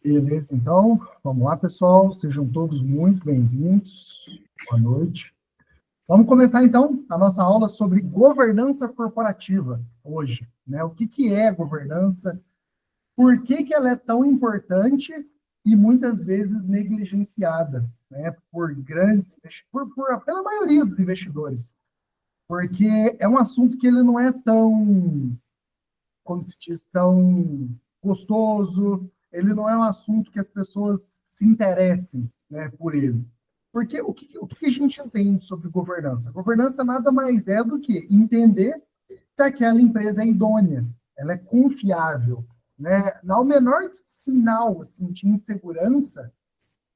Beleza, então, vamos lá, pessoal. Sejam todos muito bem-vindos. Boa noite. Vamos começar, então, a nossa aula sobre governança corporativa hoje, né? O que é governança? Por que ela é tão importante e muitas vezes negligenciada, né? Por grandes, pela maioria dos investidores. Porque é um assunto que ele não é tão, como se diz, tão gostoso, ele não é um assunto que as pessoas se interessem, né, por ele. Porque o que a gente entende sobre governança? Governança nada mais é do que entender que aquela empresa é idônea, ela é confiável, né? O menor sinal assim, de insegurança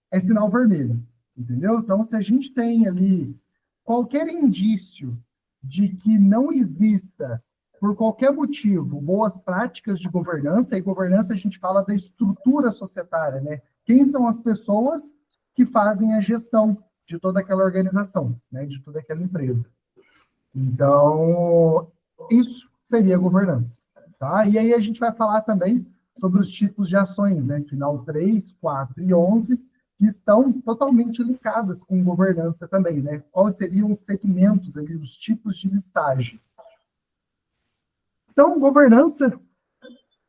é sinal vermelho, entendeu? Então, se a gente tem ali qualquer indício de que não exista, por qualquer motivo, boas práticas de governança, e governança a gente fala da estrutura societária, né? Quem são as pessoas que fazem a gestão de toda aquela organização, né? De toda aquela empresa. Então, isso seria governança, tá? E aí a gente vai falar também sobre os tipos de ações, né? Final 3, 4 e 11, que estão totalmente ligadas com governança também, né? Quais seriam os segmentos ali, os tipos de listagem. Então, governança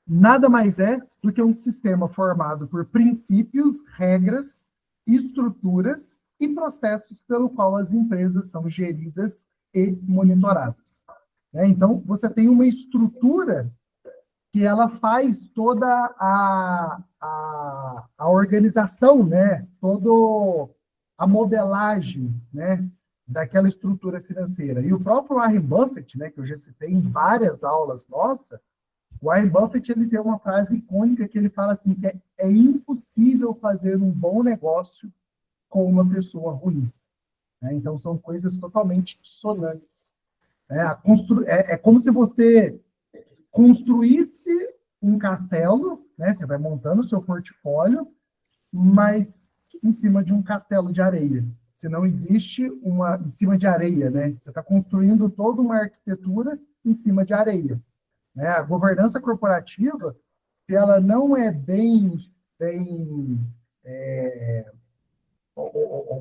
nada mais é do que um sistema formado por princípios, regras, estruturas e processos pelo qual as empresas são geridas e monitoradas. Então, você tem uma estrutura que ela faz toda a organização, né? Toda a modelagem, né? Daquela estrutura financeira. E o próprio Warren Buffett, né? Que eu já citei em várias aulas nossas, o Warren Buffett ele tem uma frase icônica que ele fala assim, que é impossível fazer um bom negócio com uma pessoa ruim. Né? Então, são coisas totalmente dissonantes. É como se você construísse um castelo, né? Você vai montando o seu portfólio, mas em cima de um castelo de areia. Se não existe uma em cima de areia, né? Você está construindo toda uma arquitetura em cima de areia. Né? A governança corporativa, se ela não é bem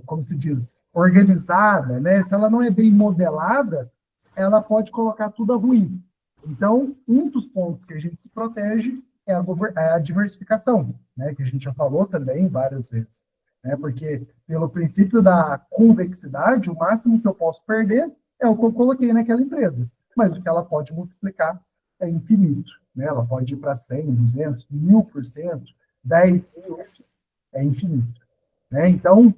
como se diz, organizada, né? Se ela não é bem modelada, ela pode colocar tudo a ruim. Então, um dos pontos que a gente se protege é a diversificação, né? Que a gente já falou também várias vezes. Né? Porque, pelo princípio da convexidade, o máximo que eu posso perder é o que eu coloquei naquela empresa. Mas o que ela pode multiplicar é infinito. Né? Ela pode ir para 100, 200, 1000%, 10 mil, é infinito. Né? Então,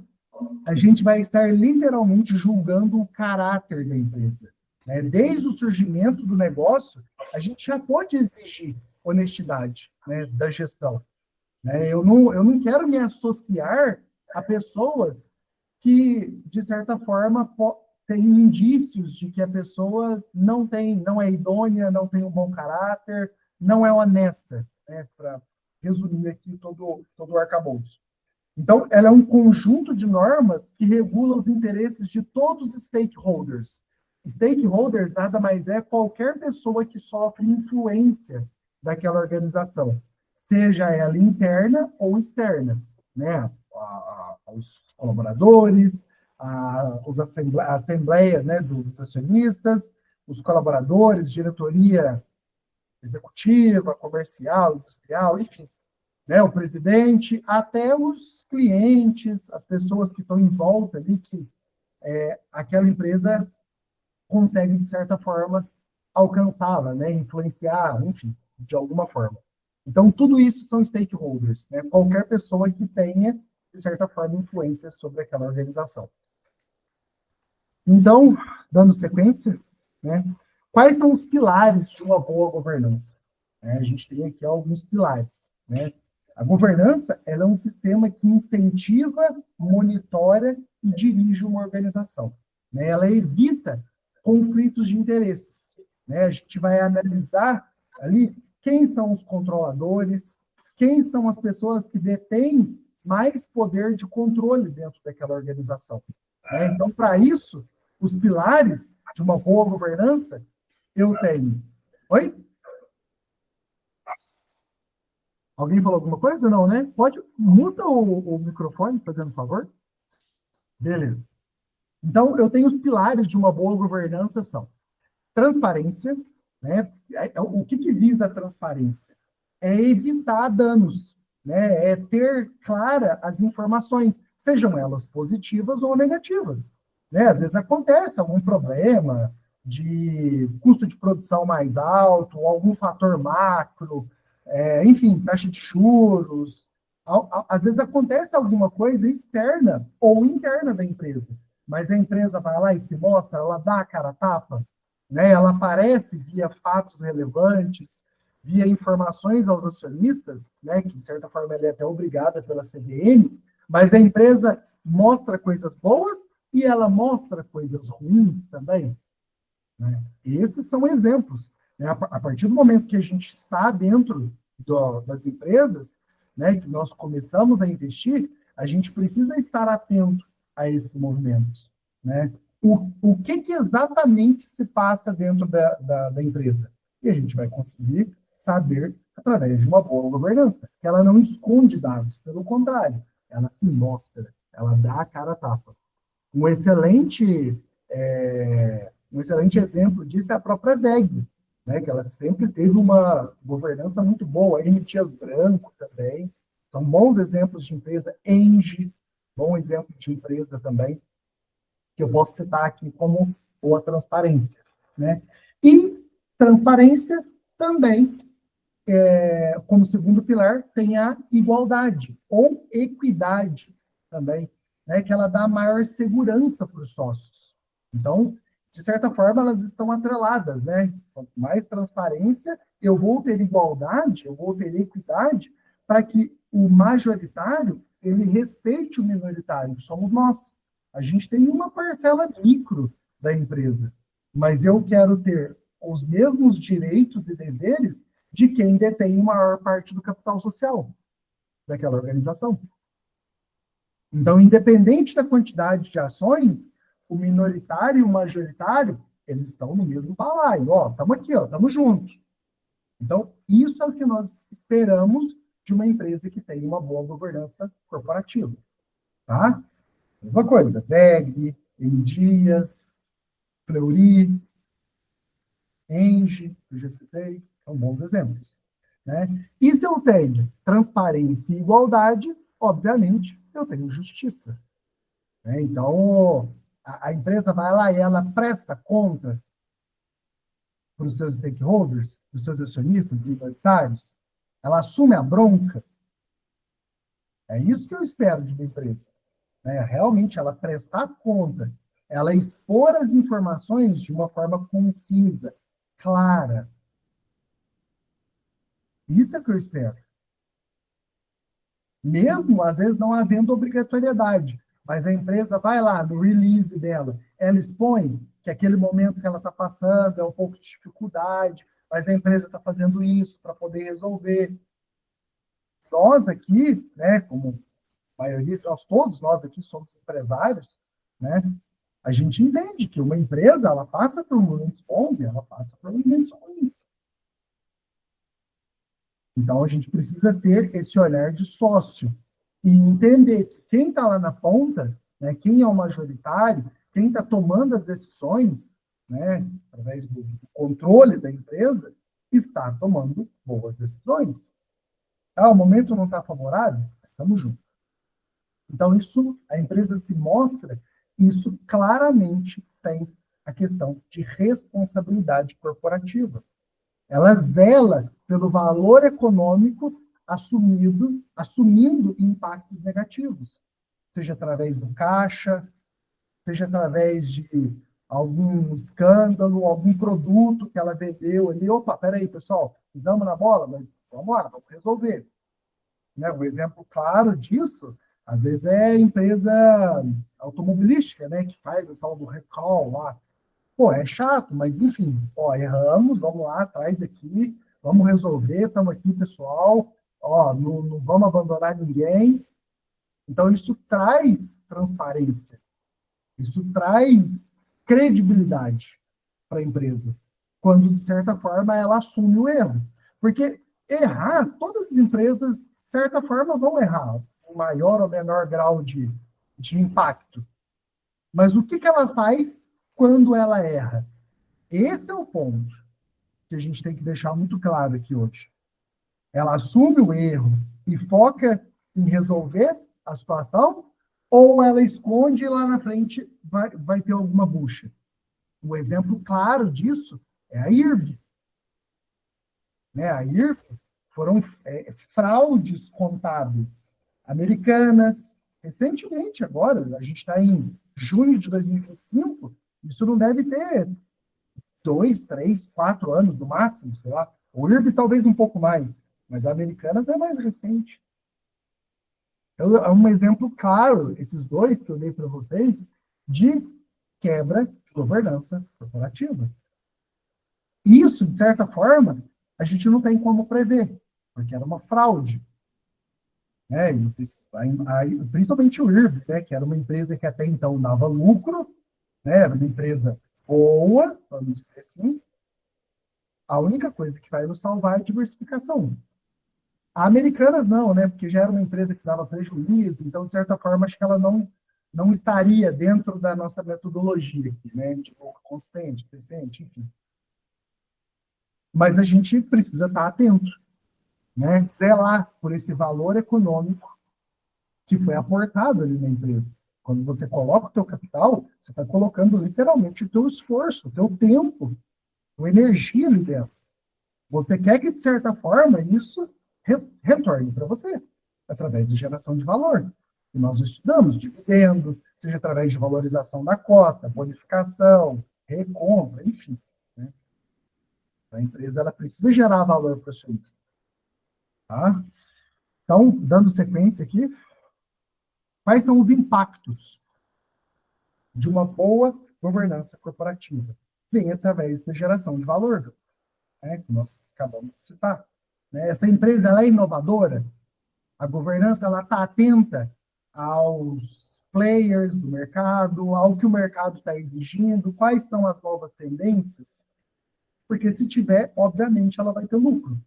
a gente vai estar literalmente julgando o caráter da empresa. Né? Desde o surgimento do negócio, a gente já pode exigir honestidade, né, da gestão. Né? Eu não quero me associar a pessoas que, de certa forma, têm indícios de que a pessoa não é idônea, não tem um bom caráter, não é honesta, né, para resumir aqui todo o arcabouço. Então, ela é um conjunto de normas que regula os interesses de todos os stakeholders. Stakeholders nada mais é qualquer pessoa que sofre influência daquela organização, seja ela interna ou externa, né? Os colaboradores, a assembleia, né, dos acionistas, os colaboradores, diretoria executiva, comercial, industrial, enfim. Né, o presidente, até os clientes, as pessoas que estão em volta ali, que aquela empresa consegue, de certa forma, alcançá-la, né, influenciar, enfim, de alguma forma. Então, tudo isso são stakeholders, né, qualquer pessoa que tenha, de certa forma, influência sobre aquela organização. Então, dando sequência, né, quais são os pilares de uma boa governança? A gente tem aqui alguns pilares, né? A governança ela é um sistema que incentiva, monitora e dirige uma organização. Né? Ela evita conflitos de interesses. Né? A gente vai analisar ali quem são os controladores, quem são as pessoas que detêm mais poder de controle dentro daquela organização. Né? Então, para isso, os pilares de uma boa governança, eu tenho. Oi? Alguém falou alguma coisa? Não, né? Pode, muta o microfone, fazendo favor. Beleza. Então, eu tenho os pilares de uma boa governança são transparência, né? O que visa a transparência? É evitar danos, né? É ter clara as informações, sejam elas positivas ou negativas, né? Às vezes acontece algum problema de custo de produção mais alto, algum fator macro, enfim, taxa de juros. Às vezes acontece alguma coisa externa ou interna da empresa, mas a empresa vai lá e se mostra, ela dá a cara a tapa, né? Ela aparece via fatos relevantes, via informações aos acionistas, né? Que de certa forma ela é até obrigada pela CVM, mas a empresa mostra coisas boas e ela mostra coisas ruins também, né? Esses são exemplos, né? A partir do momento que a gente está dentro das empresas, né, que nós começamos a investir, a gente precisa estar atento a esses movimentos, né? O que exatamente se passa dentro da empresa? E a gente vai conseguir saber através de uma boa governança. Ela não esconde dados, pelo contrário, ela se mostra, ela dá a cara a tapa. Um excelente, um excelente exemplo disso é a própria VEG, né, que ela sempre teve uma governança muito boa. A M. Dias Branco também, são bons exemplos de empresa. Engie, bom exemplo de empresa também, que eu posso citar aqui como boa transparência, né? E transparência também, como segundo pilar, tem a igualdade ou equidade também, né? Que ela dá maior segurança para os sócios. Então, de certa forma, elas estão atreladas, né? Quanto mais transparência, eu vou ter igualdade, eu vou ter equidade, para que o majoritário ele respeite o minoritário, que somos nós. A gente tem uma parcela micro da empresa, mas eu quero ter os mesmos direitos e deveres de quem detém a maior parte do capital social daquela organização. Então, independente da quantidade de ações, o minoritário e o majoritário, eles estão no mesmo balaio. Ó, estamos aqui, ó, estamos juntos. Então, isso é o que nós esperamos de uma empresa que tem uma boa governança corporativa. Tá? Mesma coisa, VEG, M. Dias, Fleury, Engie, que eu já citei, são bons exemplos. Né? E se eu tenho transparência e igualdade, obviamente, eu tenho justiça. Né? Então, a empresa vai lá e ela presta conta para os seus stakeholders, para os seus acionistas minoritários, ela assume a bronca. É isso que eu espero de uma empresa. Né? Realmente, ela prestar conta, ela expor as informações de uma forma concisa, clara. Isso é que eu espero. Mesmo, às vezes, não havendo obrigatoriedade, mas a empresa vai lá no release dela, ela expõe que aquele momento que ela está passando é um pouco de dificuldade, mas a empresa está fazendo isso para poder resolver. Nós aqui, né, como maioria, todos nós aqui somos empresários, né, a gente entende que uma empresa, ela passa por momentos bons e ela passa por momentos ruins. Então, a gente precisa ter esse olhar de sócio e entender que quem está lá na ponta, né, quem é o majoritário, quem está tomando as decisões, né, através do controle da empresa, está tomando boas decisões. O momento não está favorável? Estamos juntos. Então, isso, a empresa se mostra, isso claramente tem a questão de responsabilidade corporativa. Ela zela pelo valor econômico assumindo impactos negativos, seja através do caixa, seja através de algum escândalo, algum produto que ela vendeu ali. Opa, peraí, pessoal, pisamos na bola? Mas vamos lá, vamos resolver. Né? Um exemplo claro disso, às vezes, é a empresa automobilística, né, que faz o tal do recall lá. Pô, é chato, mas enfim, ó, erramos, vamos lá, traz aqui, vamos resolver, estamos aqui, pessoal, ó, não vamos abandonar ninguém. Então, isso traz transparência, isso traz credibilidade para a empresa, quando, de certa forma, ela assume o erro. Porque errar, todas as empresas, de certa forma, vão errar, com maior ou menor grau de impacto. Mas o que ela faz quando ela erra? Esse é o ponto que a gente tem que deixar muito claro aqui hoje. Ela assume o erro e foca em resolver a situação, ou ela esconde e lá na frente vai ter alguma bucha? Um exemplo claro disso é a IRB. Né? A IRB foram fraudes contábeis americanas. Recentemente, agora, a gente está em junho de 2025, isso não deve ter 2, 3, 4 anos no máximo, sei lá. O IRB talvez um pouco mais, mas a Americanas é mais recente. Então, é um exemplo claro, esses dois que eu dei para vocês, de quebra de governança corporativa. Isso, de certa forma, a gente não tem como prever, porque era uma fraude. Né? Principalmente o IRB, né? Que era uma empresa que até então dava lucro, né? Era uma empresa boa, vamos dizer assim. A única coisa que vai nos salvar é a diversificação. A Americanas não, né? Porque já era uma empresa que dava prejuízo, então, de certa forma, acho que ela não estaria dentro da nossa metodologia aqui, né? De lucro constante, crescente, enfim. Mas a gente precisa estar atento, né? Zelar por esse valor econômico que foi aportado ali na empresa. Quando você coloca o teu capital, você está colocando literalmente o teu esforço, o teu tempo, a energia ali dentro. Você quer que, de certa forma, isso retorne para você, através de geração de valor. E nós estudamos dividendo, seja através de valorização da cota, bonificação, recompra, enfim. Né? A empresa ela precisa gerar valor para o acionista. Tá? Então, dando sequência aqui, quais são os impactos de uma boa governança corporativa? Vem através da geração de valor, né, que nós acabamos de citar. Né? Essa empresa ela é inovadora, a governança ela está atenta aos players do mercado, ao que o mercado está exigindo, quais são as novas tendências, porque se tiver, obviamente, ela vai ter lucro.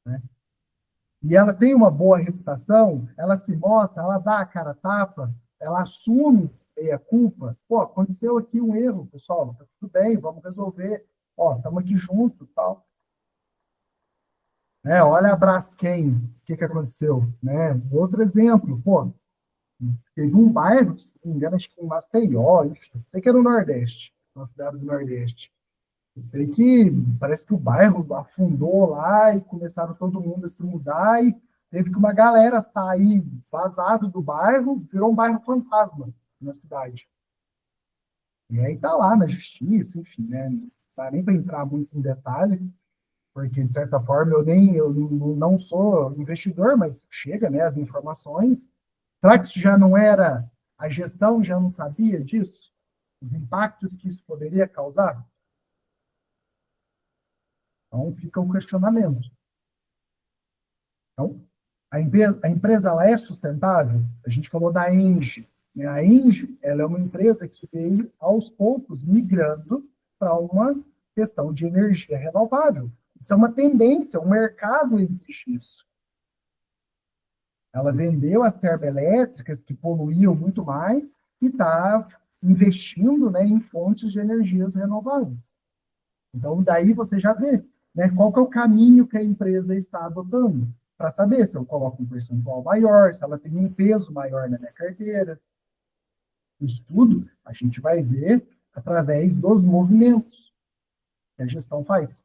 Né? E ela tem uma boa reputação, ela se mostra, ela dá a cara a tapa, ela assume a culpa. Pô, aconteceu aqui um erro, pessoal, tá tudo bem, vamos resolver. Ó, estamos aqui juntos, tal. Né? Olha a Braskem, o que aconteceu? Né? Outro exemplo, pô, teve um bairro, se não me engano, acho que em Maceió, enfim, sei que era no Nordeste, uma cidade do Nordeste. Eu sei que parece que o bairro afundou lá e começaram todo mundo a se mudar e teve que uma galera sair vazado do bairro, virou um bairro fantasma na cidade. E aí tá lá na justiça, enfim, né? Não dá nem para entrar muito em detalhe, porque de certa forma eu não sou investidor, mas chega, né, as informações. Será que isso já não era, a gestão já não sabia disso? Os impactos que isso poderia causar? Então fica um questionamento. Então, a empresa ela é sustentável? A gente falou da Engie. Né? A Engie ela é uma empresa que veio, aos poucos, migrando para uma questão de energia renovável. Isso é uma tendência, o mercado exige isso. Ela vendeu as termoelétricas, que poluíam muito mais, e está investindo, né, em fontes de energias renováveis. Então, daí você já vê, né, qual que é o caminho que a empresa está adotando, para saber se eu coloco um percentual maior, se ela tem um peso maior na minha carteira. Isso tudo a gente vai ver através dos movimentos que a gestão faz.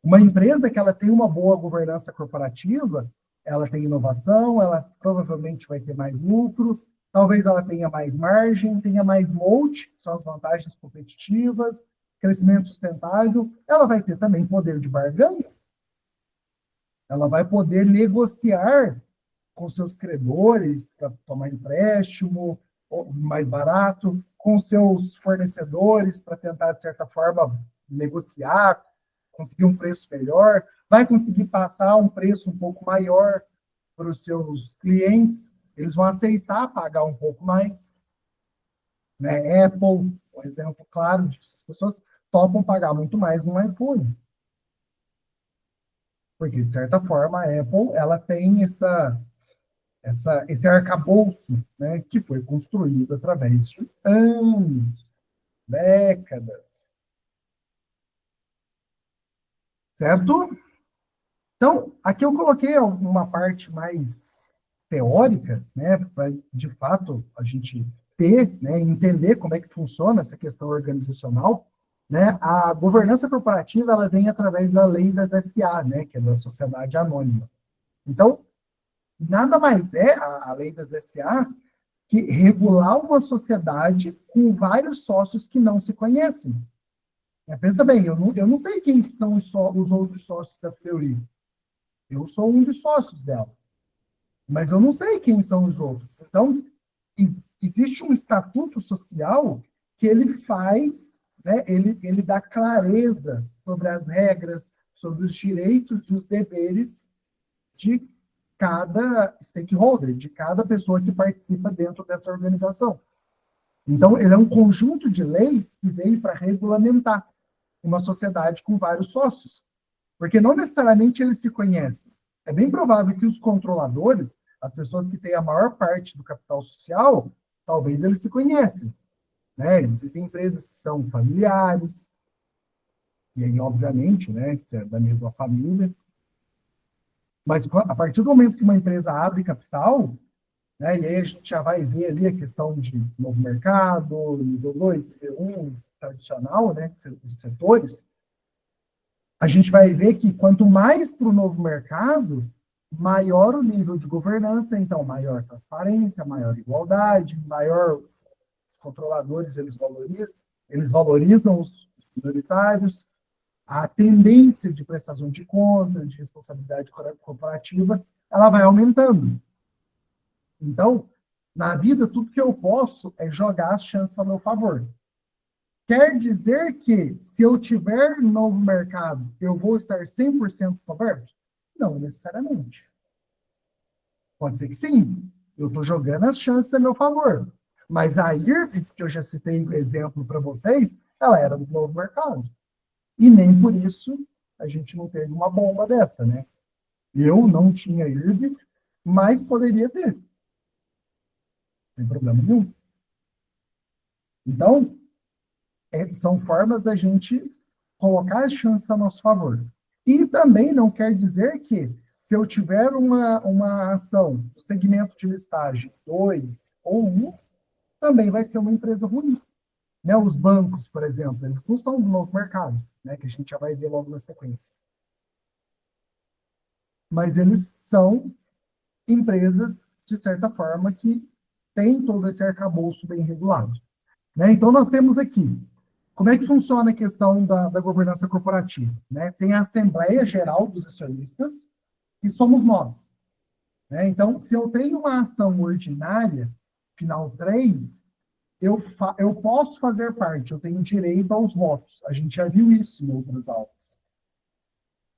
Uma empresa que ela tem uma boa governança corporativa, ela tem inovação, ela provavelmente vai ter mais lucro, talvez ela tenha mais margem, tenha mais moat, que são as vantagens competitivas, crescimento sustentável, ela vai ter também poder de barganha. Ela vai poder negociar com seus credores para tomar empréstimo mais barato, com seus fornecedores para tentar, de certa forma, negociar, conseguir um preço melhor, vai conseguir passar um preço um pouco maior para os seus clientes, eles vão aceitar pagar um pouco mais. Né? Apple, um exemplo claro disso, as pessoas topam pagar muito mais no iPhone. Porque, de certa forma, a Apple ela tem esse arcabouço, né, que foi construído através de anos, décadas, certo? Então, aqui eu coloquei uma parte mais teórica, né, para, de fato, a gente ter, né, entender como é que funciona essa questão organizacional, né? A governança corporativa, ela vem através da lei das SA, né, que é da sociedade anônima. Então, nada mais é a lei das SA que regular uma sociedade com vários sócios que não se conhecem. Pensa bem, eu não sei quem são os outros sócios da Fleury. Eu sou um dos sócios dela, mas eu não sei quem são os outros. Então, existe um estatuto social que ele faz, né, ele dá clareza sobre as regras, sobre os direitos e os deveres de cada stakeholder, de cada pessoa que participa dentro dessa organização. Então, ele é um conjunto de leis que veio para regulamentar uma sociedade com vários sócios, porque não necessariamente eles se conhecem. É bem provável que os controladores, as pessoas que têm a maior parte do capital social, talvez eles se conhecem, né? Existem empresas que são familiares, e aí, obviamente, né, se é da mesma família, mas a partir do momento que uma empresa abre capital, né, e aí a gente já vai ver ali a questão de novo mercado, nível 2, nível 1, tradicional, né, os setores, a gente vai ver que quanto mais para o novo mercado, maior o nível de governança, então maior transparência, maior igualdade, maior os controladores, eles valorizam os minoritários, a tendência de prestação de conta, de responsabilidade corporativa, ela vai aumentando. Então, na vida, tudo que eu posso é jogar as chances a meu favor. Quer dizer que, se eu tiver novo mercado, eu vou estar 100% coberto? Não necessariamente. Pode ser que sim. Eu estou jogando as chances a meu favor. Mas a IRB, que eu já citei o exemplo para vocês, ela era do novo mercado. E nem por isso a gente não teve uma bomba dessa, né? Eu não tinha IRB, mas poderia ter. Sem problema nenhum. Então, são formas da gente colocar as chances a nosso favor. E também não quer dizer que, se eu tiver uma ação do segmento de listagem 2 ou 1, também vai ser uma empresa ruim. Né? Os bancos, por exemplo, eles não são do novo mercado, né? Que a gente já vai ver logo na sequência. Mas eles são empresas, de certa forma, que têm todo esse arcabouço bem regulado. Né? Então, nós temos aqui, como é que funciona a questão da governança corporativa? Né? Tem a Assembleia Geral dos Acionistas, que somos nós. Né? Então, se eu tenho uma ação ordinária, final 3, eu posso fazer parte, eu tenho direito aos votos. A gente já viu isso em outras aulas.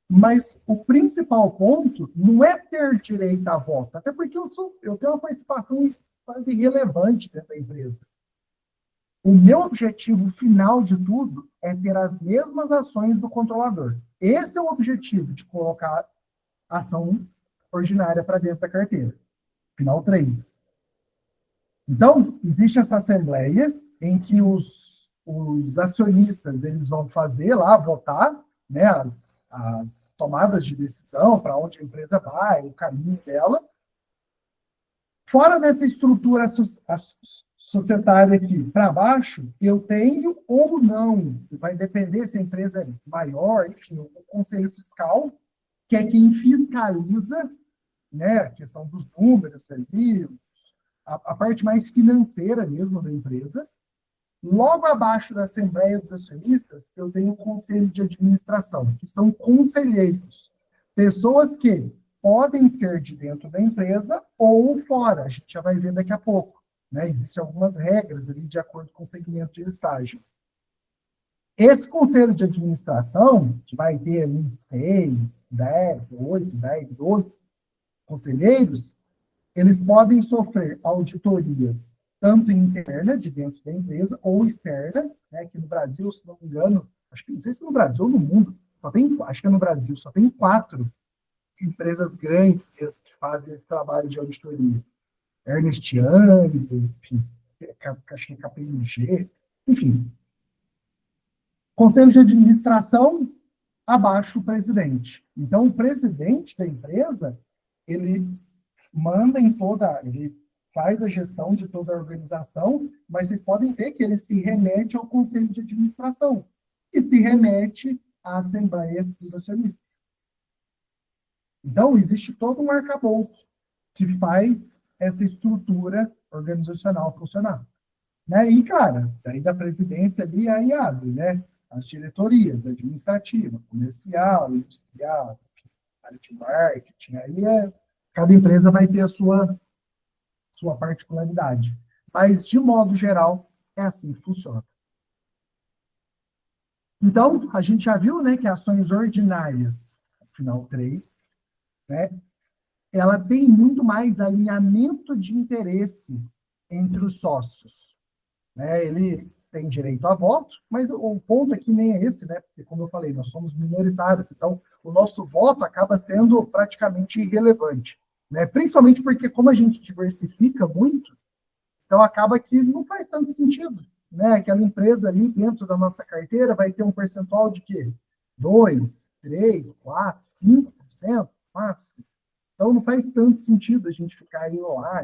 Mas o principal ponto não é ter direito a voto, até porque eu tenho uma participação quase irrelevante dentro da empresa. O meu objetivo final de tudo é ter as mesmas ações do controlador. Esse é o objetivo de colocar a ação ordinária para dentro da carteira. Final 3. Então, existe essa assembleia em que os acionistas eles vão fazer lá, votar, né, as tomadas de decisão, para onde a empresa vai, o caminho dela. Fora dessa estrutura societária aqui, para baixo, eu tenho ou não, vai depender se a empresa é maior, enfim, o Conselho Fiscal, que é quem fiscaliza, né, a questão dos números ali, a parte mais financeira mesmo da empresa. Logo abaixo da Assembleia dos Acionistas, eu tenho o Conselho de Administração, que são conselheiros, pessoas que podem ser de dentro da empresa ou fora, a gente já vai ver daqui a pouco. Né? Existem algumas regras ali de acordo com o segmento de listagem. Esse Conselho de Administração, que vai ter ali 6, 10, 8, 10, 12 conselheiros, eles podem sofrer auditorias tanto interna, de dentro da empresa, ou externa, né, que no Brasil, se não me engano, não sei se no Brasil ou no mundo, acho que no Brasil só tem 4 empresas grandes que fazem esse trabalho de auditoria. Ernst Young, enfim, acho que é KPMG, enfim. Conselho de administração, abaixo o presidente. Então, o presidente da empresa, ele manda em toda, ele faz a gestão de toda a organização, mas vocês podem ver que ele se remete ao conselho de administração e se remete à assembleia dos acionistas. Então, existe todo um arcabouço que faz essa estrutura organizacional funcionar. Né? E, cara, daí da presidência ali, aí abre, né? As diretorias, administrativa, comercial, industrial, área de marketing, aí cada empresa vai ter a sua particularidade. Mas, de modo geral, é assim que funciona. Então, a gente já viu, né, que ações ordinárias, final 3, né, ela tem muito mais alinhamento de interesse entre os sócios. Né? Ele tem direito a voto, mas o ponto aqui nem é esse, né? Porque, como eu falei, nós somos minoritários, então o nosso voto acaba sendo praticamente irrelevante. Né? Principalmente porque, como a gente diversifica muito, então acaba que não faz tanto sentido. Né? Aquela empresa ali dentro da nossa carteira vai ter um percentual de quê? 2, 3, 4, 5% máximo. Então não faz tanto sentido a gente ficar indo lá,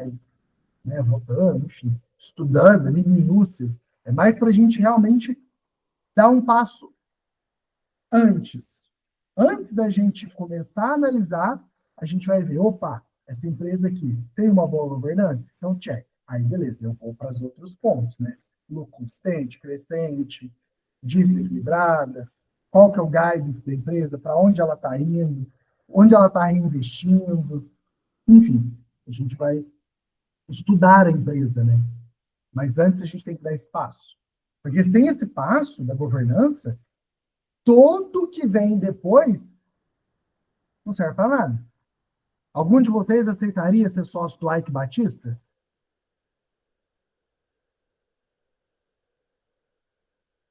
né, votando, enfim, estudando ali minúcias. É mais para a gente realmente dar um passo antes. Antes da gente começar a analisar, a gente vai ver, opa, essa empresa aqui tem uma boa governança? Então, check. Aí, beleza, eu vou para os outros pontos, né? Lucro consistente, crescente, dívida equilibrada, qual que é o guidance da empresa, para onde ela está indo, onde ela está reinvestindo, enfim, a gente vai estudar a empresa, né? Mas antes a gente tem que dar esse passo. Porque sem esse passo da governança, tudo que vem depois não serve para nada. Algum de vocês aceitaria ser sócio do Ike Batista?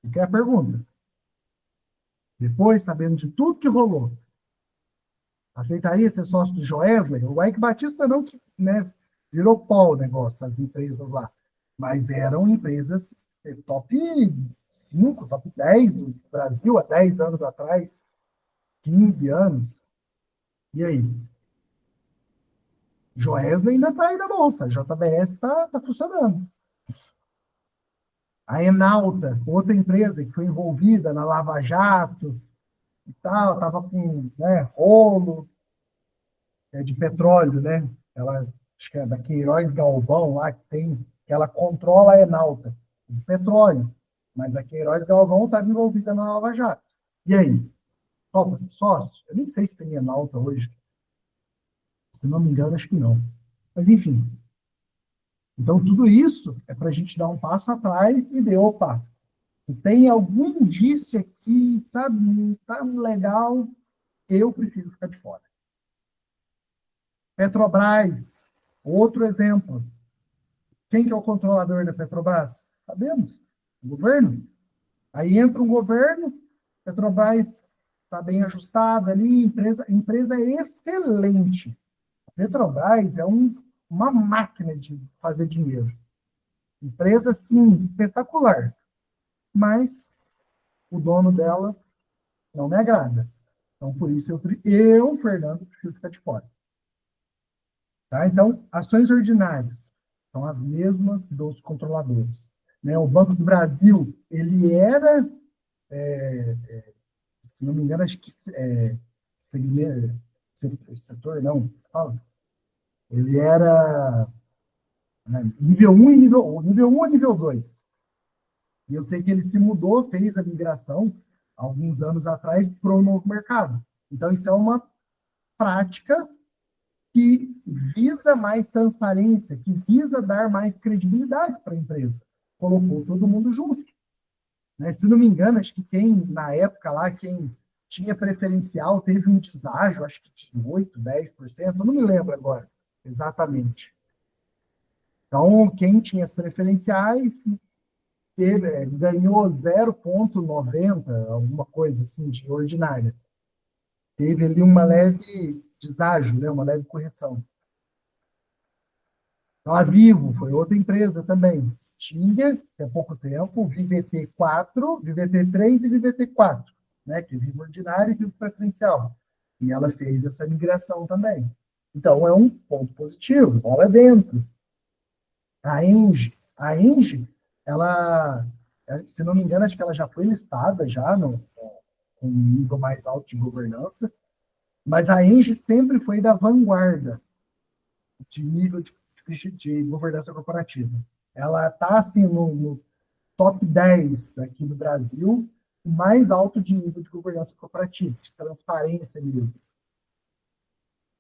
Fica a pergunta. Depois, sabendo de tudo que rolou, aceitaria ser sócio do Joesley? O Ike Batista não, né, virou pó o negócio, as empresas lá. Mas eram empresas top 5, top 10 do Brasil há 10 anos atrás, 15 anos. E aí? Joesley ainda está aí na bolsa, a JBS está funcionando. A Enalta, outra empresa que foi envolvida na Lava Jato e tal, estava com, né, rolo de petróleo, né? Ela, acho que é da Queiroz Galvão lá que tem, que ela controla a Enalta, de petróleo. Mas a Queiroz Galvão estava envolvida na Lava Jato. E aí? Topa ser sócio? Eu nem sei se tem Enalta hoje. Se não me engano, acho que não. Mas, enfim. Então, tudo isso é para a gente dar um passo atrás e ver, opa, tem algum indício aqui, sabe, não tá legal, eu prefiro ficar de fora. Petrobras, outro exemplo. Quem que é o controlador da Petrobras? Sabemos, o governo. Aí entra um governo, Petrobras está bem ajustada ali, empresa é excelente. A Petrobras é uma máquina de fazer dinheiro. Empresa, sim, espetacular. Mas o dono dela não me agrada. Então, por isso, eu Fernando, prefiro ficar de fora. Tá? Então, ações ordinárias são as mesmas dos controladores. Né? O Banco do Brasil, ele era, se não me engano, acho que setor, não, fala. Ele era, né, nível 1 e nível 1 ou nível 2. E eu sei que ele se mudou, fez a migração, alguns anos atrás, para o novo mercado. Então, isso é uma prática que visa mais transparência, que visa dar mais credibilidade para a empresa. Colocou todo mundo junto. Né? Se não me engano, acho que na época lá, quem tinha preferencial teve um deságio, acho que de 8%, 10%, eu não me lembro agora exatamente. Então, quem tinha as preferenciais ganhou 0,90, alguma coisa assim, de ordinária. Teve ali uma leve deságio, né, uma leve correção. Então, a Vivo foi outra empresa também. Tinha, há pouco tempo, VVT4, VVT3 e VVT4, né, que é Vivo Ordinário e Vivo Preferencial. E ela fez essa migração também. Então, é um ponto positivo, bola dentro. A Engie, ela, se não me engano, acho que ela já foi listada já com um nível mais alto de governança, mas a Engie sempre foi da vanguarda de nível de governança corporativa. Ela está assim, no top 10 aqui no Brasil, o mais alto de nível de governança corporativa, de transparência mesmo.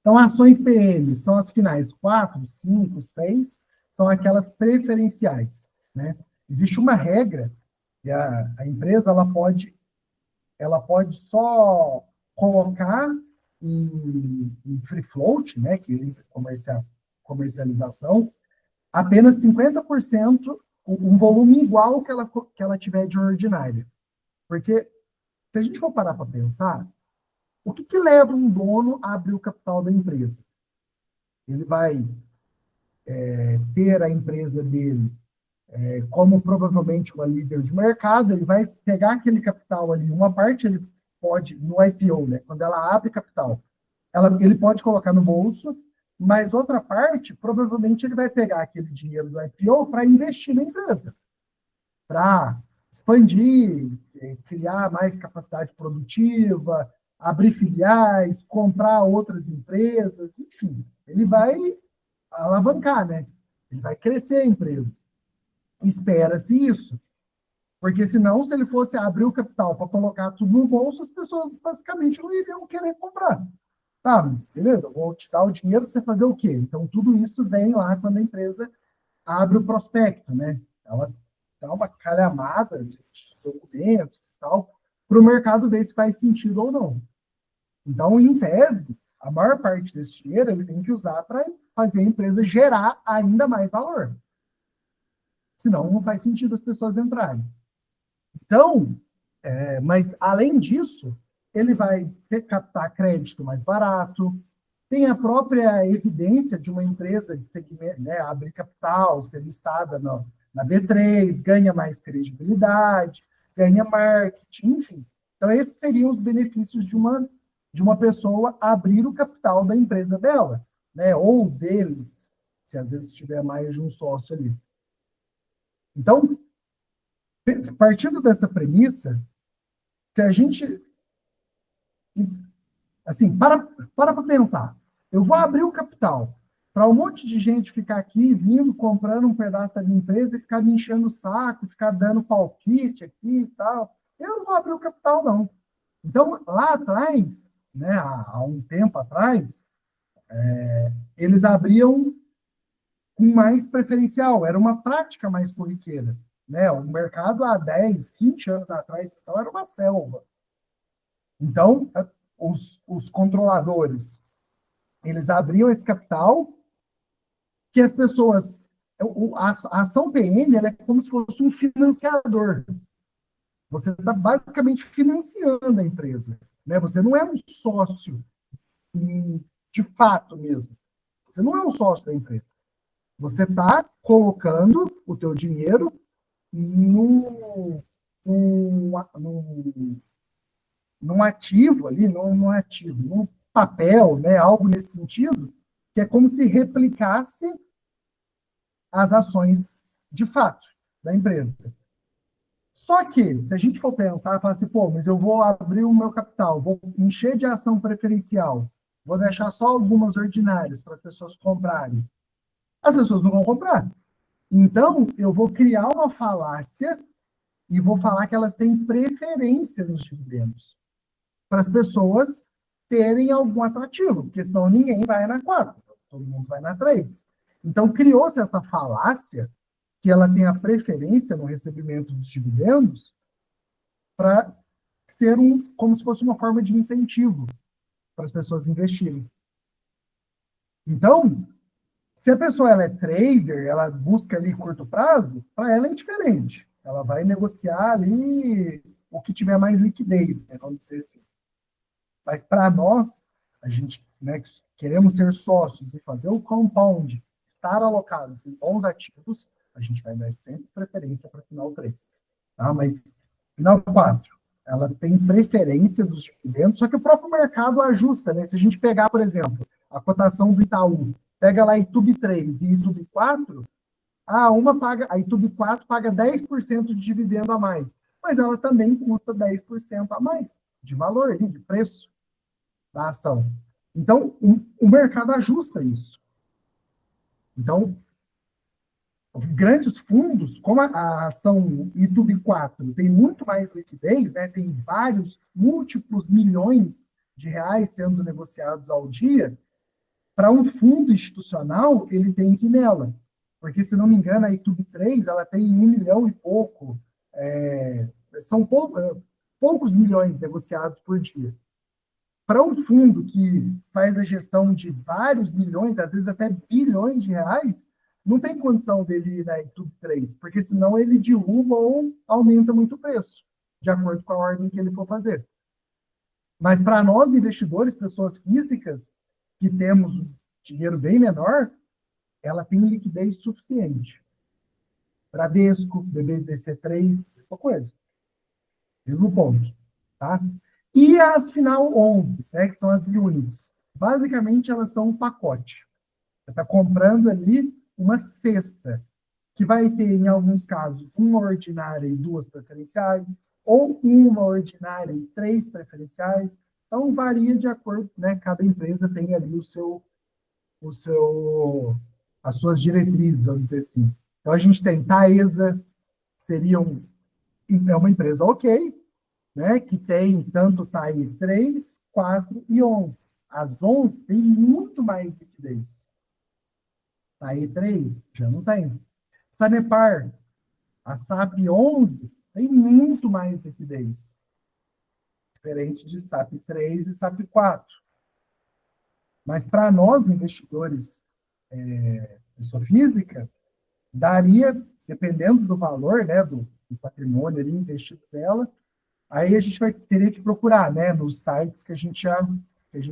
Então, ações PN são as finais 4, 5, 6, são aquelas preferenciais, né? Existe uma regra que a empresa ela pode só colocar em free float, né, que é comercialização, apenas 50%, um volume igual que ela tiver de ordinária. Porque, se a gente for parar para pensar, o que leva um dono a abrir o capital da empresa? Ele vai ter a empresa dele como provavelmente uma líder de mercado, ele vai pegar aquele capital ali, uma parte ele pode, no IPO, né, quando ela abre capital, ele pode colocar no bolso, mas outra parte, provavelmente ele vai pegar aquele dinheiro do IPO para investir na empresa, para expandir, criar mais capacidade produtiva, abrir filiais, comprar outras empresas, enfim, ele vai alavancar, né? Ele vai crescer a empresa. Espera-se isso. Porque senão, se ele fosse abrir o capital para colocar tudo no bolso, as pessoas basicamente não iriam querer comprar. Tá, mas beleza, eu vou te dar o dinheiro para você fazer o quê? Então, tudo isso vem lá quando a empresa abre o prospecto, né? Ela dá uma calhamada de documentos e tal, para o mercado ver se faz sentido ou não. Então, em tese, a maior parte desse dinheiro ele tem que usar para fazer a empresa gerar ainda mais valor. Senão, não faz sentido as pessoas entrarem. Então, mas além disso, ele vai captar crédito mais barato, tem a própria evidência de uma empresa de segmento, né, abrir capital, ser listada na B3, ganha mais credibilidade, ganha marketing, enfim. Então, esses seriam os benefícios de uma pessoa abrir o capital da empresa dela, né, ou deles, se às vezes tiver mais de um sócio ali. Então, partindo dessa premissa, se a gente, assim, para pensar, eu vou abrir o capital para um monte de gente ficar aqui, vindo, comprando um pedaço da minha empresa e ficar me enchendo o saco, ficar dando palpite aqui e tal. Eu não vou abrir o capital, não. Então, lá atrás, né, há um tempo atrás, eles abriam com mais preferencial, era uma prática mais corriqueira. Né? O mercado há 10, 20 anos atrás, então, era uma selva. Então, os controladores, eles abriam esse capital que as pessoas... A ação PN ela é como se fosse um financiador. Você está basicamente financiando a empresa. Né? Você não é um sócio de fato mesmo. Você não é um sócio da empresa. Você está colocando o teu dinheiro num, num, num ativo ali, num ativo, num papel, né, algo nesse sentido, que é como se replicasse as ações de fato da empresa. Só que, se a gente for pensar, falar assim, pô, mas eu vou abrir o meu capital, vou encher de ação preferencial, vou deixar só algumas ordinárias para as pessoas comprarem. As pessoas não vão comprar. Então, eu vou criar uma falácia e vou falar que elas têm preferência nos dividendos, para as pessoas terem algum atrativo, porque senão ninguém vai na 4, todo mundo vai na 3. Então, criou-se essa falácia que ela tem a preferência no recebimento dos dividendos para ser como se fosse uma forma de incentivo para as pessoas investirem. Então, se a pessoa ela é trader, ela busca ali curto prazo, para ela é diferente. Ela vai negociar ali o que tiver mais liquidez, né, vamos dizer assim. Mas para nós, a gente né, que queremos ser sócios e fazer o compound estar alocados em bons ativos, a gente vai dar sempre preferência para final 3. Tá? Mas final 4, ela tem preferência dos dividendos, só que o próprio mercado ajusta, né? Se a gente pegar, por exemplo, a cotação do Itaú, pega lá Itub 3 e Itub 4, a Itub 4 paga 10% de dividendo a mais, mas ela também custa 10% a mais de valor, de preço da ação. Então, o mercado ajusta isso. Então, grandes fundos, como a ação Itub 4 tem muito mais liquidez, né, tem múltiplos milhões de reais sendo negociados ao dia, para um fundo institucional, ele tem que ir nela. Porque, se não me engano, a Itub 3 ela tem 1 milhão e pouco, são poucos milhões negociados por dia. Para um fundo que faz a gestão de vários milhões, às vezes até bilhões de reais, não tem condição dele ir na Itub 3, porque senão ele derruba ou aumenta muito o preço, de acordo com a ordem que ele for fazer. Mas para nós, investidores, pessoas físicas, que temos dinheiro bem menor, ela tem liquidez suficiente. Bradesco, BBDC3, mesma coisa. Mesmo ponto. Tá? E as final 11, né, que são as units. Basicamente, elas são um pacote. Você está comprando ali uma cesta, que vai ter, em alguns casos, uma ordinária e 2 preferenciais, ou uma ordinária e 3 preferenciais. Então, varia de acordo, né? Cada empresa tem ali as suas diretrizes, vamos dizer assim. Então, a gente tem Taesa, é uma empresa ok, né? Que tem tanto TAI 3, 4 e 11. As 11 tem muito mais liquidez. TAI 3 já não tem. Sanepar, a SAP 11 tem muito mais liquidez. Diferente de SAP 3 e SAP 4. Mas para nós, investidores, pessoa física, daria, dependendo do valor, né, do patrimônio ali investido dela, aí a gente teria que procurar, né, nos sites que a gente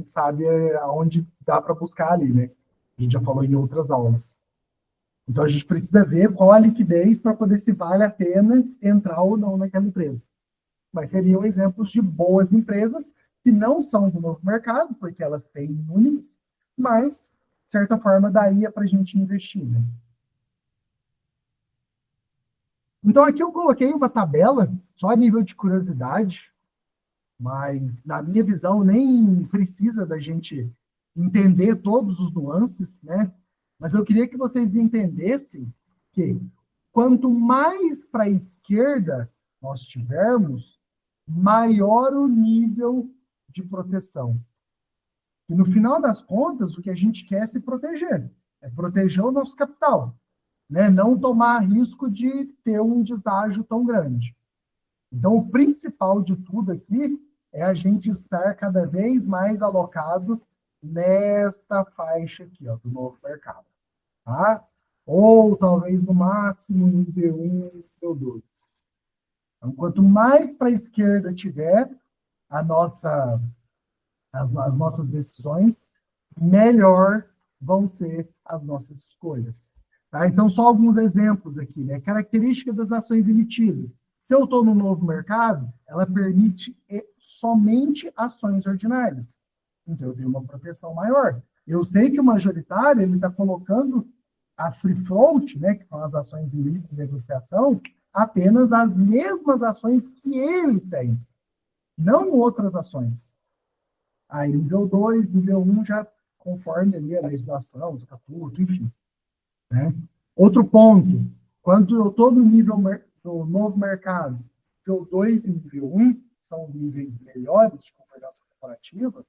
sabe aonde dá para buscar ali, né? A gente já falou em outras aulas. Então a gente precisa ver qual a liquidez para poder se vale a pena entrar ou não naquela empresa. Mas seriam exemplos de boas empresas que não são do novo mercado, porque elas têm units, mas, de certa forma, daria para a gente investir, né? Então, aqui eu coloquei uma tabela, só a nível de curiosidade, mas, na minha visão, nem precisa da gente entender todos os nuances, né? Mas eu queria que vocês entendessem que quanto mais para a esquerda nós tivermos, maior o nível de proteção. E no final das contas, o que a gente quer é se proteger, é proteger o nosso capital, né? Não tomar risco de ter um deságio tão grande. Então, o principal de tudo aqui é a gente estar cada vez mais alocado nesta faixa aqui, ó, do novo mercado. Tá? Ou talvez no máximo nível 1, nível 2. Então, quanto mais para a esquerda tiver as nossas decisões, melhor vão ser as nossas escolhas. Tá? Então, só alguns exemplos aqui, né? Característica das ações emitidas. Se eu estou no novo mercado, ela permite somente ações ordinárias. Então, eu tenho uma proteção maior. Eu sei que o majoritário ele está colocando a free float, né, que são as ações em livre negociação, apenas as mesmas ações que ele tem, não outras ações. Aí, nível 2, nível 1, já conforme ali a legislação, o estatuto, enfim. Né? Outro ponto, quando eu estou no nível do novo mercado, nível 2 e nível 1, são níveis melhores de governança corporativa,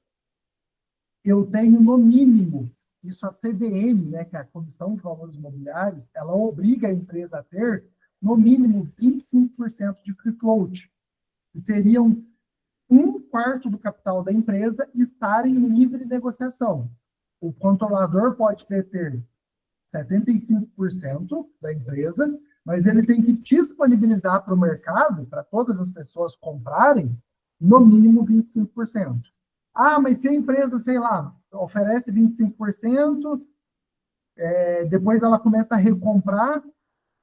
eu tenho no mínimo, isso a CVM, né, que é a Comissão de Valores Imobiliários, ela obriga a empresa a ter no mínimo 25% de free float, que seriam 1/4 do capital da empresa estarem em livre negociação. O controlador pode ter 75% da empresa, mas ele tem que disponibilizar para o mercado, para todas as pessoas comprarem, no mínimo 25%. Ah, mas se a empresa, sei lá, oferece 25%, depois ela começa a recomprar,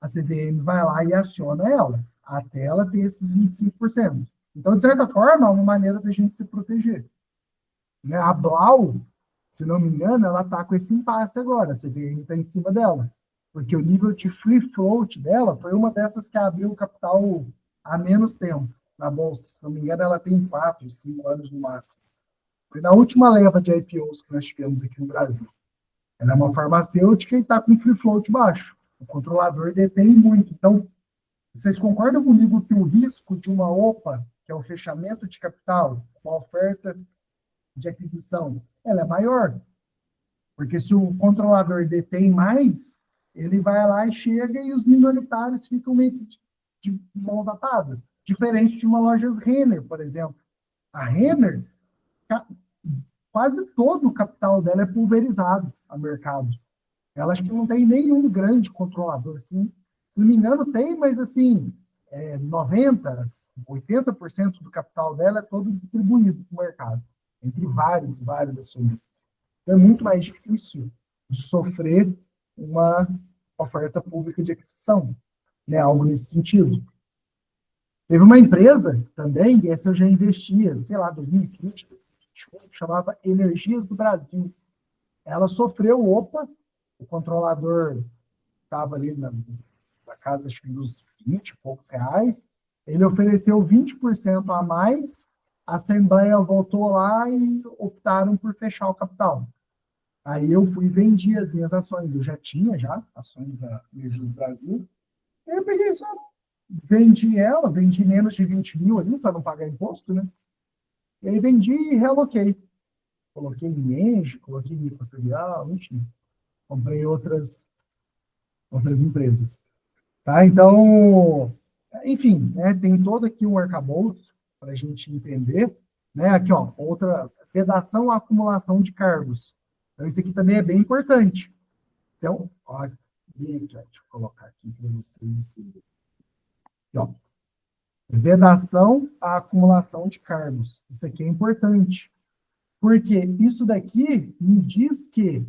a CVM vai lá e aciona ela, até ela ter esses 25%. Então, de certa forma, é uma maneira da gente se proteger. Né? A Blau, se não me engano, ela está com esse impasse agora, a CVM está em cima dela. Porque o nível de free float dela foi uma dessas que abriu o capital há menos tempo na Bolsa. Se não me engano, ela tem 4, 5 anos no máximo. Foi na última leva de IPOs que nós tivemos aqui no Brasil. Ela é uma farmacêutica e está com free float baixo. O controlador detém muito. Então, vocês concordam comigo que o risco de uma OPA, que é o fechamento de capital, uma oferta de aquisição, ela é maior? Porque se o controlador detém mais, ele vai lá e chega e os minoritários ficam meio que de mãos atadas. Diferente de uma loja Renner, por exemplo. A Renner, quase todo o capital dela é pulverizado a mercado. Ela acho que não tem nenhum grande controlador, assim. Se não me engano, tem, mas assim, 90%, 80% do capital dela é todo distribuído para o mercado, entre vários e vários acionistas. Então, é muito mais difícil de sofrer uma oferta pública de aquisição, né? Algo nesse sentido. Teve uma empresa também, e essa eu já investia, sei lá, 2020, chamava Energias do Brasil. Ela sofreu OPA, o controlador estava ali na casa, acho que dos 20 e poucos reais, ele ofereceu 20% a mais, a Assembleia voltou lá e optaram por fechar o capital. Aí eu fui e vendi as minhas ações, eu já tinha ações da Energia do Brasil, e eu peguei só, vendi menos de 20 mil ali, para não pagar imposto, né? E aí vendi e realoquei. Coloquei em Engie, coloquei em Equatorial, enfim. Comprei outras empresas. Tá? Então, enfim, né, tem todo aqui um arcabouço para a gente entender. Né? Aqui, ó, outra, vedação à acumulação de cargos. Então, isso aqui também é bem importante. Então, ó, deixa eu colocar aqui para você entender. Aqui, ó, vedação à acumulação de cargos. Isso aqui é importante. Porque isso daqui me diz que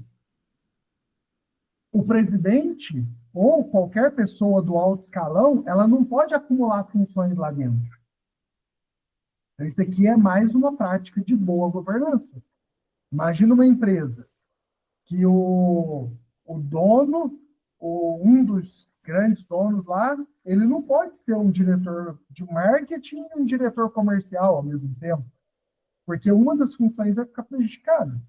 o presidente ou qualquer pessoa do alto escalão, ela não pode acumular funções lá dentro. Então, isso aqui é mais uma prática de boa governança. Imagina uma empresa que o dono, ou um dos grandes donos lá, ele não pode ser um diretor de marketing e um diretor comercial ao mesmo tempo, porque uma das funções vai ficar prejudicada.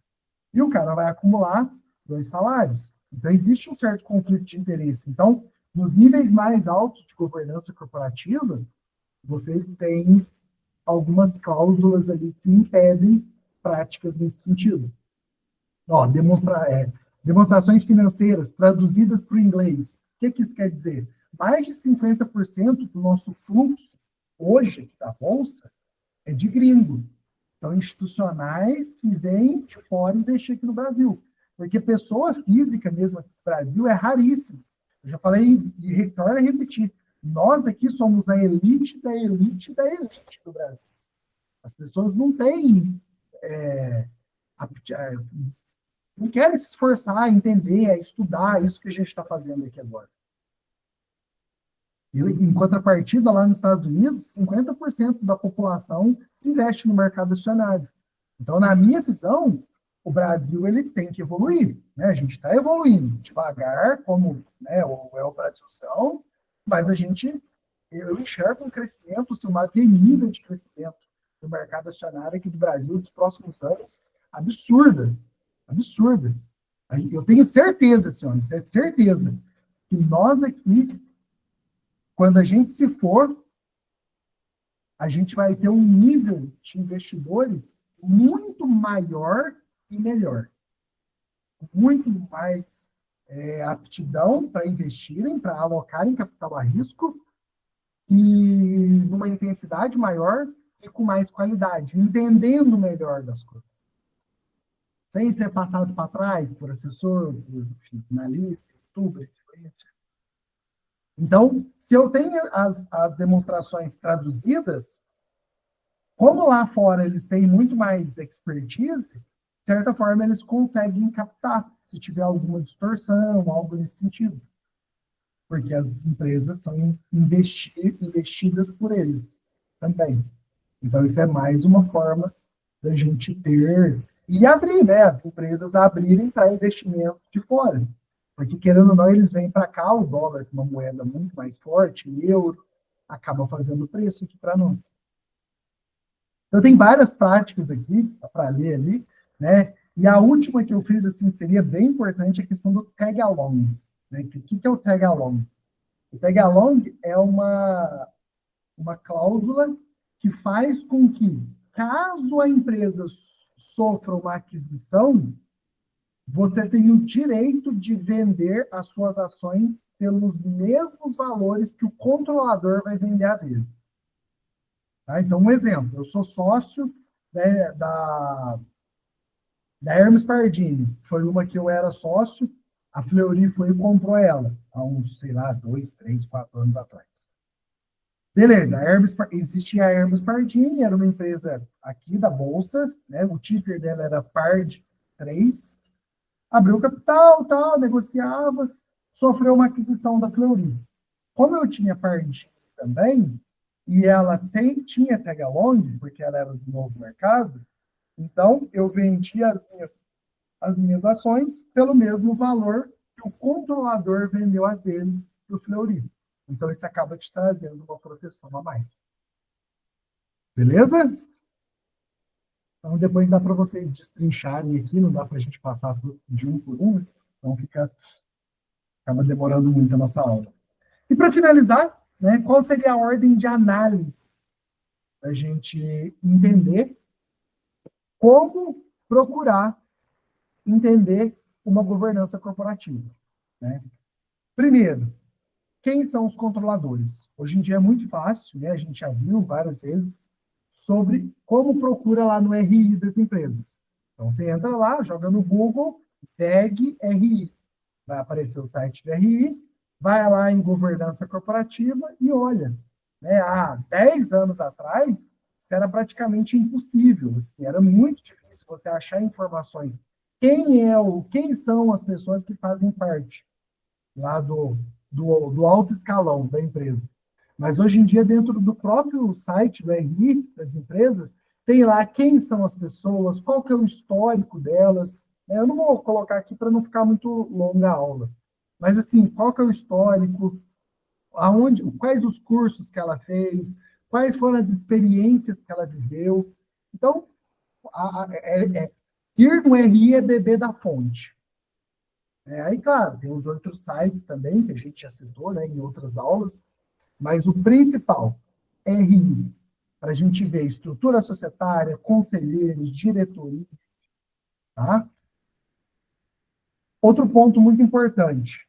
E o cara vai acumular 2 salários. Então, existe um certo conflito de interesse. Então, nos níveis mais altos de governança corporativa, você tem algumas cláusulas ali que impedem práticas nesse sentido. Ó, demonstrações financeiras traduzidas para o inglês. O que isso quer dizer? Mais de 50% do nosso fluxo hoje da Bolsa é de gringo. São institucionais que vêm de fora investir aqui no Brasil. Porque pessoa física mesmo aqui no Brasil é raríssimo. Eu já falei e retorno a repetir. Nós aqui somos a elite da elite da elite do Brasil. As pessoas não têm, não querem se esforçar a entender, a estudar isso que a gente está fazendo aqui agora. E, em contrapartida, lá nos Estados Unidos, 50% da população investe no mercado acionário. Então, na minha visão, o Brasil ele tem que evoluir. Né? A gente está evoluindo devagar, como né, o Brasilzão, mas eu enxergo um crescimento, assim, uma avenida de crescimento do mercado acionário aqui do Brasil nos próximos anos absurda. Absurda. Eu tenho certeza, senhores, certeza, que nós aqui, quando a gente se for, a gente vai ter um nível de investidores muito maior e melhor. Muito mais aptidão para investirem, para alocarem capital a risco e numa intensidade maior e com mais qualidade, entendendo melhor das coisas. Sem ser passado para trás por assessor, por analista, youtuber, influencer. Então, se eu tenho as demonstrações traduzidas, Como lá fora eles têm muito mais expertise, de certa forma eles conseguem captar se tiver alguma distorção, algo nesse sentido. Porque as empresas são investidas por eles também. Então, isso é mais uma forma da gente ter e abrir, né? As empresas abrirem para investimento de fora. Porque, querendo ou não, eles vêm para cá, o dólar, uma moeda muito mais forte, o euro, acaba fazendo preço aqui para nós. Então, tem várias práticas aqui para ler ali, né? E a última que eu fiz, assim, seria bem importante a questão do tag-along. Né? O que é o tag-along? O tag-along é uma cláusula que faz com que, caso a empresa sofra uma aquisição, você tem o direito de vender as suas ações pelos mesmos valores que o controlador vai vender a dele. Tá? Então, um exemplo, eu sou sócio, né, da Hermes Pardini, foi uma que eu era sócio, a Fleury foi e comprou ela, há uns, sei lá, 2, 3, 4 anos atrás. Beleza, existia a Hermes Pardini, era uma empresa aqui da Bolsa, né, o ticker dela era PARD3, abriu capital, tal, negociava, sofreu uma aquisição da Fleury. Como eu tinha Pardini também, e ela tinha tag-along, porque ela era do novo mercado, então eu vendia as minhas ações pelo mesmo valor que o controlador vendeu as dele para o Fleury. Então, isso acaba te trazendo uma proteção a mais. Beleza? Então, depois dá para vocês destrincharem aqui, não dá para a gente passar de um por um, então acaba demorando muito a nossa aula. E para finalizar, né, qual seria a ordem de análise da gente entender como procurar entender uma governança corporativa? Né? Primeiro, quem são os controladores? Hoje em dia é muito fácil, né? A gente já viu várias vezes sobre como procura lá no RI das empresas. Então, você entra lá, joga no Google, tag RI. Vai aparecer o site do RI, vai lá em governança corporativa e olha. Né? Há 10 anos atrás, isso era praticamente impossível. Assim, era muito difícil você achar informações. Quem são as pessoas que fazem parte lá do alto escalão da empresa. Mas hoje em dia, dentro do próprio site do RI das empresas, tem lá quem são as pessoas, qual que é o histórico delas. Eu não vou colocar aqui para não ficar muito longa a aula. Mas, assim, qual que é o histórico, quais os cursos que ela fez, quais foram as experiências que ela viveu. Então, ir no RI é beber da fonte. Aí, claro, tem os outros sites também, que a gente já citou, né, em outras aulas, mas o principal, RI, para a gente ver estrutura societária, conselheiros, diretoria, tá? Outro ponto muito importante,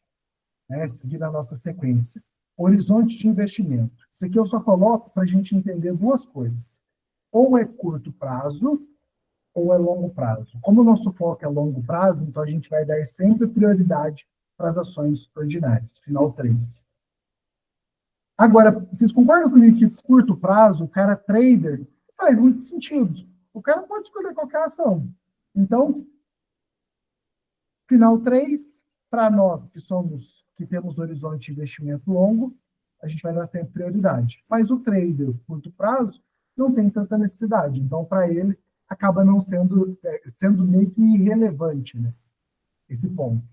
né, seguir a nossa sequência, horizonte de investimento. Isso aqui eu só coloco para a gente entender duas coisas. Ou é curto prazo, ou é longo prazo. Como o nosso foco é longo prazo, então a gente vai dar sempre prioridade para as ações ordinárias. Final 3. Agora, vocês concordam comigo que curto prazo, o cara trader, faz muito sentido. O cara pode escolher qualquer ação. Então, final 3, para nós que temos horizonte de investimento longo, a gente vai dar sempre prioridade. Mas o trader, curto prazo, não tem tanta necessidade. Então, para ele, acaba não sendo meio que irrelevante, né? Esse ponto.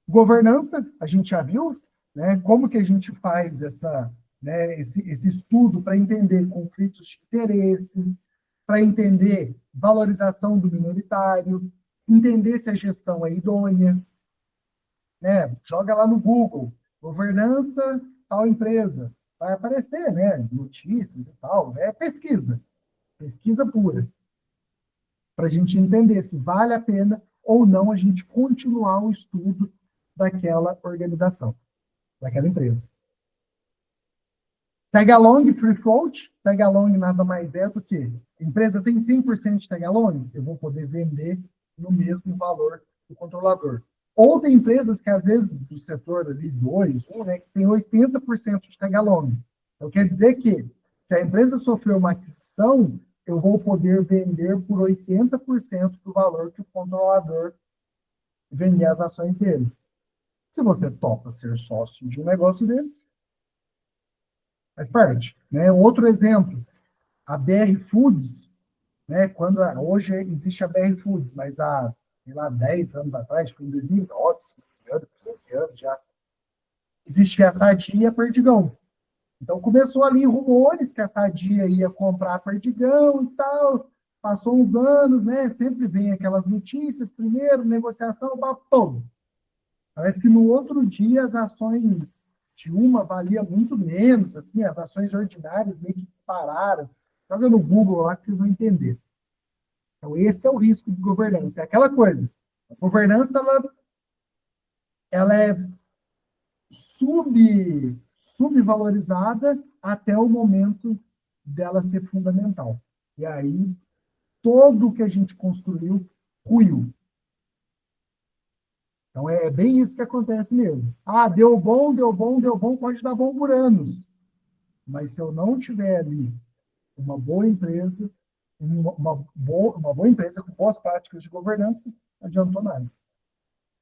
Governança, a gente já viu, né? Como que a gente faz esse estudo para entender conflitos de interesses, para entender valorização do minoritário, entender se a gestão é idônea, né? Joga lá no Google, governança tal empresa, vai aparecer, né? Notícias e tal, é pesquisa pura, para a gente entender se vale a pena ou não a gente continuar o estudo daquela organização, daquela empresa. Tag-along, free float, tag-along nada mais é do que a empresa tem 100% de tag-along, eu vou poder vender no mesmo valor do controlador. Ou tem empresas que, às vezes, do setor ali 2, 1, né, que tem 80% de tag-along. Então, quer dizer que Se a empresa sofreu uma aquisição, eu vou poder vender por 80% do valor que o controlador vender as ações dele. Se você topa ser sócio de um negócio desse, faz parte. Né? Outro exemplo, a BR Foods, né? Hoje existe a BR Foods, mas há, sei lá, 10 anos atrás, foi em 2009, 15 anos já, existia a Sadia e a Perdigão. Então começou ali rumores que a Sadia ia comprar a Perdigão e tal. Passou uns anos, né? Sempre vem aquelas notícias, primeiro, negociação, papum. Parece que no outro dia as ações de uma valia muito menos, assim, as ações ordinárias meio que dispararam. Joga no Google lá que vocês vão entender. Então, esse é o risco de governança. É aquela coisa. A governança, ela é subvalorizada até o momento dela ser fundamental. E aí, todo o que a gente construiu ruiu. Então, é bem isso que acontece mesmo. Ah, deu bom, deu bom, deu bom, pode dar bom por anos. Mas se eu não tiver ali uma boa empresa, uma boa empresa com boas práticas de governança, não adiantou nada.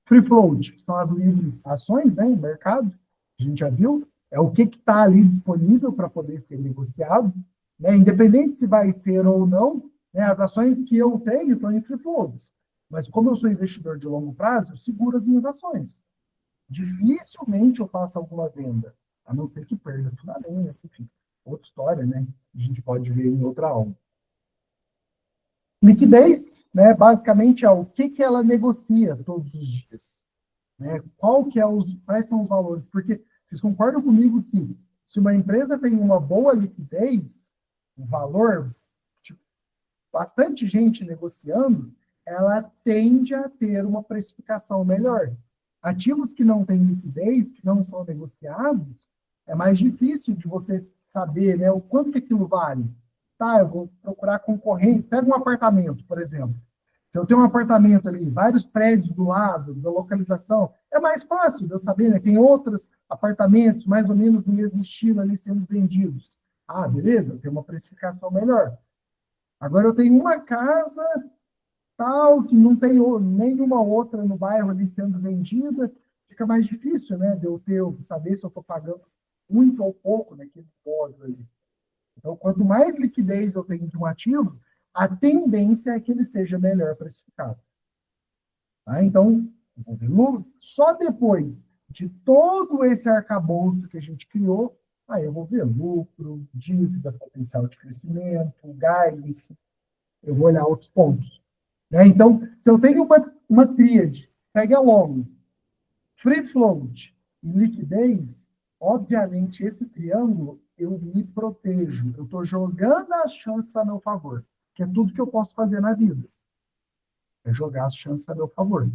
Free float são as livres ações, né, no mercado, a gente já viu, é o que está ali disponível para poder ser negociado, né, independente se vai ser ou não, né, as ações que eu tenho estão em free floats, mas como eu sou investidor de longo prazo, eu seguro as minhas ações. Dificilmente eu faço alguma venda, a não ser que perda tudo na linha, enfim, outra história, né, a gente pode ver em outra aula. Liquidez, né, basicamente é o que ela negocia todos os dias. Né? Quais são os valores? Porque vocês concordam comigo que se uma empresa tem uma boa liquidez, um valor, tipo, bastante gente negociando, ela tende a ter uma precificação melhor. Ativos que não têm liquidez, que não são negociados, é mais difícil de você saber, né, o quanto que aquilo vale. Tá, eu vou procurar concorrente. Pega um apartamento, por exemplo. Se eu tenho um apartamento ali, vários prédios do lado, da localização, é mais fácil de eu saber, né? Tem outros apartamentos, mais ou menos do mesmo estilo ali sendo vendidos. Ah, beleza, eu tenho uma precificação melhor. Agora eu tenho uma casa tal, que não tem nenhuma outra no bairro ali sendo vendida, fica mais difícil, né? De eu saber se eu estou pagando muito ou pouco naquele imóvel ali. Então, quanto mais liquidez eu tenho de um ativo, a tendência é que ele seja melhor precificado. Tá? Então, só depois de todo esse arcabouço que a gente criou, aí eu vou ver lucro, dívida, potencial de crescimento, guidance, eu vou olhar outros pontos. Né? Então, se eu tenho uma tríade, pega longo, free float e liquidez, obviamente esse triângulo eu me protejo. Eu estou jogando as chances a meu favor, que é tudo que eu posso fazer na vida. É jogar as chances a meu favor.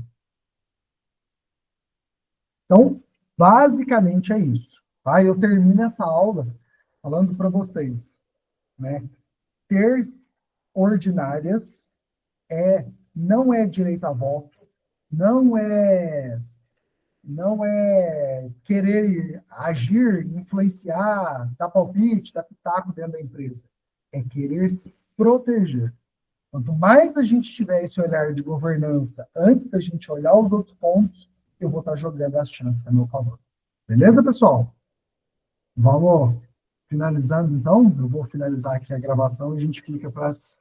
Então, basicamente é isso. Tá? Eu termino essa aula falando para vocês, né? Ter ordinárias não é direito a voto, não é não é querer agir, influenciar, dar palpite, dar pitaco dentro da empresa. É querer se proteger. Quanto mais a gente tiver esse olhar de governança antes da gente olhar os outros pontos, eu vou estar jogando as chances a meu favor. Beleza, pessoal? Vamos finalizando, então. Eu vou finalizar aqui a gravação e a gente fica para as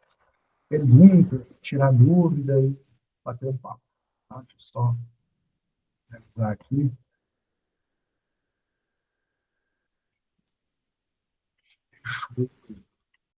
perguntas, tirar dúvida e bater o papo. Tá? Deixa eu só finalizar aqui.